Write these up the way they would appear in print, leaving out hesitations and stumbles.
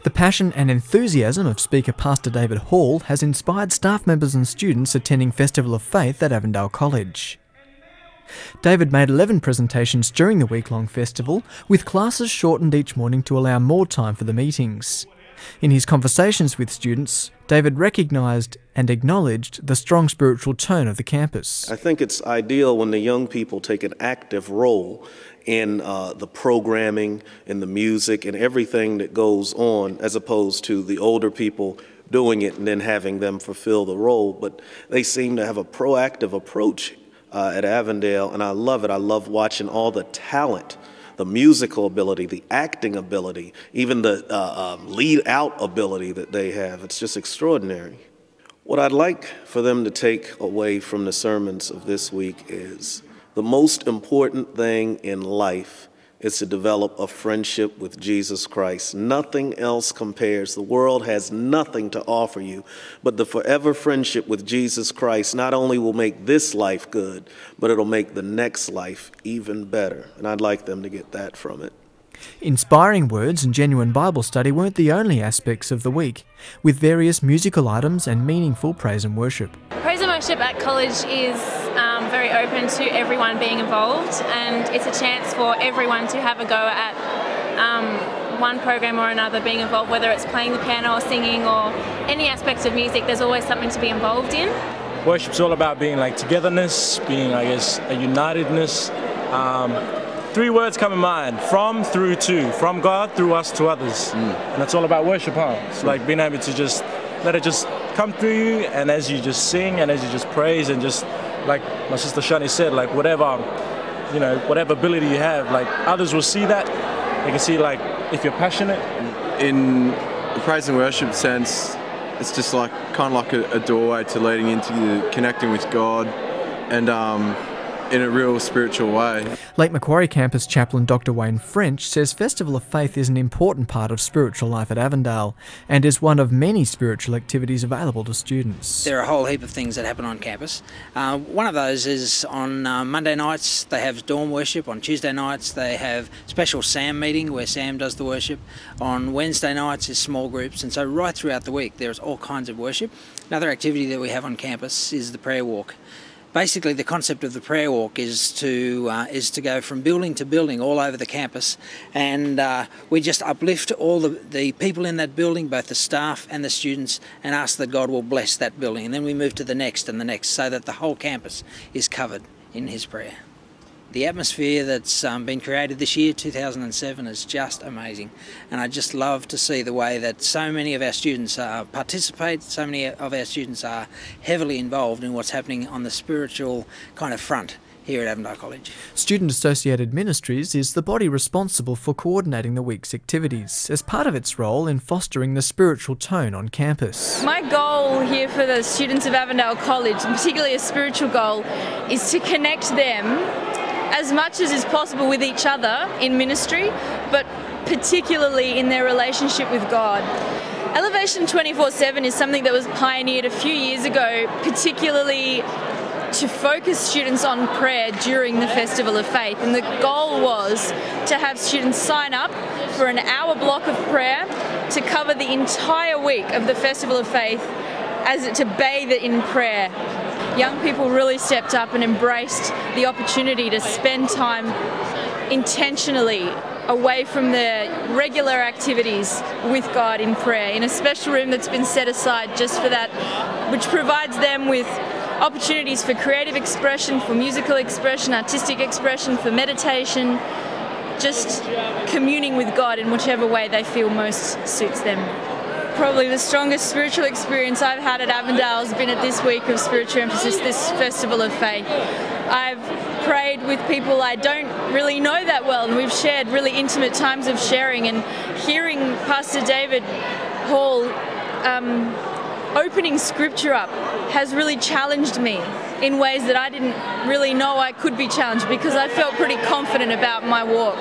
The passion and enthusiasm of speaker Pastor David Hall has inspired staff members and students attending Festival of Faith at Avondale College. David made 11 presentations during the week-long festival, with classes shortened each morning to allow more time for the meetings. In his conversations with students, David recognised and acknowledged the strong spiritual tone of the campus. I think it's ideal when the young people take an active role in the programming, in the music, and everything that goes on, as opposed to the older people doing it and then having them fulfill the role. But they seem to have a proactive approach at Avondale, and I love it. I love watching all the talent, the musical ability, the acting ability, even the lead-out ability that they have. It's just extraordinary. What I'd like for them to take away from the sermons of this week is the most important thing in life is to develop a friendship with Jesus Christ. Nothing else compares. The world has nothing to offer you, but the forever friendship with Jesus Christ not only will make this life good, but it'll make the next life even better. And I'd like them to get that from it. Inspiring words and genuine Bible study weren't the only aspects of the week, with various musical items and meaningful praise and worship. Praise and worship at college is very open to everyone being involved, and it's a chance for everyone to have a go at one program or another being involved, whether it's playing the piano or singing or any aspects of music. There's always something to be involved in. Worship's all about being like togetherness, being, I guess, a unitedness. 3 words come in mind: from, through, to. From God, through us, to others. And that's all about worship, huh? It's like being able to just let it just come through you, and as you just sing and as you just praise, and just like my sister Shani said, like whatever ability you have, like others will see that. They can see like if you're passionate. In the praise and worship sense, it's just like kind of like a doorway to leading into connecting with God, and in a real spiritual way. Lake Macquarie campus chaplain Dr. Wayne French says Festival of Faith is an important part of spiritual life at Avondale and is one of many spiritual activities available to students. There are a whole heap of things that happen on campus. One of those is on Monday nights they have dorm worship. On Tuesday nights they have special Sam meeting where Sam does the worship. On Wednesday nights is small groups, and so right throughout the week there's all kinds of worship. Another activity that we have on campus is the prayer walk. Basically, the concept of the prayer walk is to go from building to building all over the campus, and we just uplift all the people in that building, both the staff and the students, and ask that God will bless that building. And then we move to the next and the next, so that the whole campus is covered in His prayer. The atmosphere that's been created this year, 2007, is just amazing, and I just love to see the way that so many of our students participate, so many of our students are heavily involved in what's happening on the spiritual kind of front here at Avondale College. Student Associated Ministries is the body responsible for coordinating the week's activities as part of its role in fostering the spiritual tone on campus. My goal here for the students of Avondale College, and particularly a spiritual goal, is to connect them as much as is possible with each other in ministry, but particularly in their relationship with God. Elevation 24/7 is something that was pioneered a few years ago, particularly to focus students on prayer during the Festival of Faith. And the goal was to have students sign up for an hour block of prayer to cover the entire week of the Festival of Faith, to bathe it in prayer. Young people really stepped up and embraced the opportunity to spend time intentionally away from their regular activities with God in prayer, in a special room that's been set aside just for that, which provides them with opportunities for creative expression, for musical expression, artistic expression, for meditation, just communing with God in whichever way they feel most suits them. Probably the strongest spiritual experience I've had at Avondale has been at this week of spiritual emphasis, this Festival of Faith. I've prayed with people I don't really know that well, and we've shared really intimate times of sharing, and hearing Pastor David Hall opening scripture up has really challenged me in ways that I didn't really know I could be challenged, because I felt pretty confident about my walk,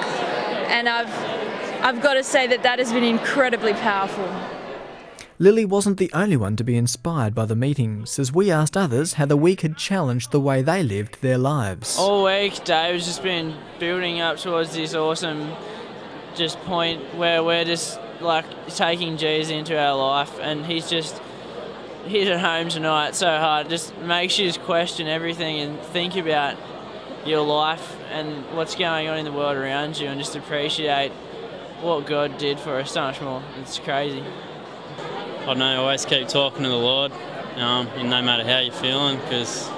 and I've got to say that has been incredibly powerful. Lily wasn't the only one to be inspired by the meetings, as we asked others how the week had challenged the way they lived their lives. All week, Dave's just been building up towards this awesome point where we're just like taking Jesus into our life, and he's just hit at home tonight so hard. It just makes you just question everything and think about your life and what's going on in the world around you, and just appreciate what God did for us so much more. It's crazy. I don't know, always keep talking to the Lord, and no matter how you're feeling, because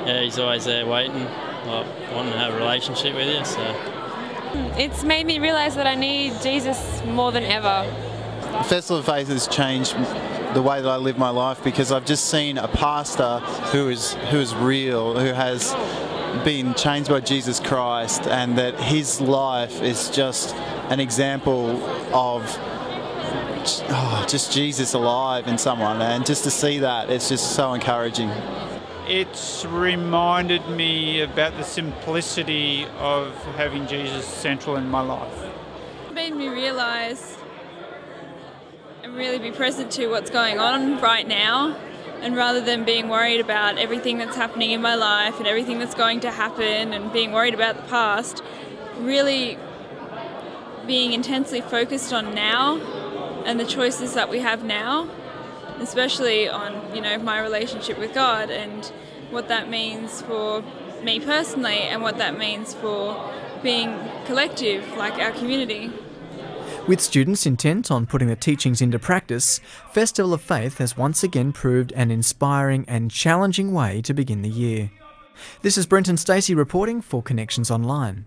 He's always there waiting, like, wanting to have a relationship with you. So it's made me realise that I need Jesus more than ever. The Festival of Faith has changed the way that I live my life, because I've just seen a pastor who is real, who has been changed by Jesus Christ, and that his life is just an example of just Jesus alive in someone, and just to see that, it's just so encouraging. It's reminded me about the simplicity of having Jesus central in my life. It made me realise and really be present to what's going on right now, and rather than being worried about everything that's happening in my life and everything that's going to happen and being worried about the past, really being intensely focused on now and the choices that we have now, especially on, you know, my relationship with God and what that means for me personally and what that means for being collective, like our community. With students intent on putting the teachings into practice, Festival of Faith has once again proved an inspiring and challenging way to begin the year. This is Brenton Stacey reporting for Connections Online.